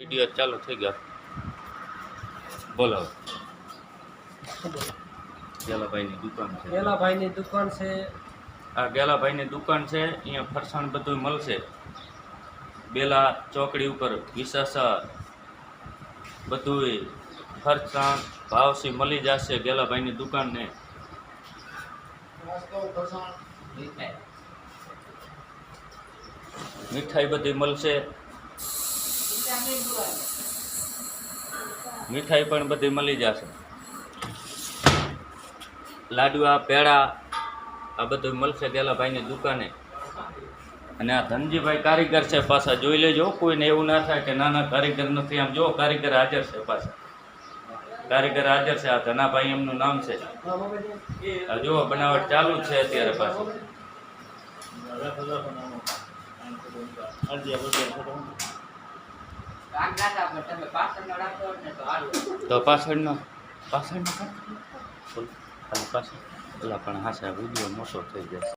Video ચાલુ થઈ ગયો. બોલો. ગેલાભાઈની દુકાન છે. ગેલાભાઈની દુકાન છે. આ ગેલાભાઈની દુકાન છે. અહીંયા ફરસાણ બધું મળશે. બેલા ચોકડી ઉપર વિસાસા બધું ફરસાણ ભાવથી મળી જશે. ગેલાભાઈની દુકાનને મીઠાઈ બધી મળશે. મીઠાઈ પણ બધી મળી જશે. લાડવા પેડા આ બધું મળશે ગેલાભાઈની દુકાને. અને આ ધનજીભાઈ કારીગર છે પાછા, જોઈ લેજો. કોઈને એવું ના થાય કે નાના કારીગર નથી. આમ જો કારીગર હાજર છે પાછા, કારીગર હાજર છે. આ ધનાભાઈ એમનું નામ છે. આ જુઓ બનાવટ ચાલુ જ છે અત્યારે પાછું. તો પાછળનો પાછળ પેલા પણ હાશે વિડીયો મોટો થઈ જશે.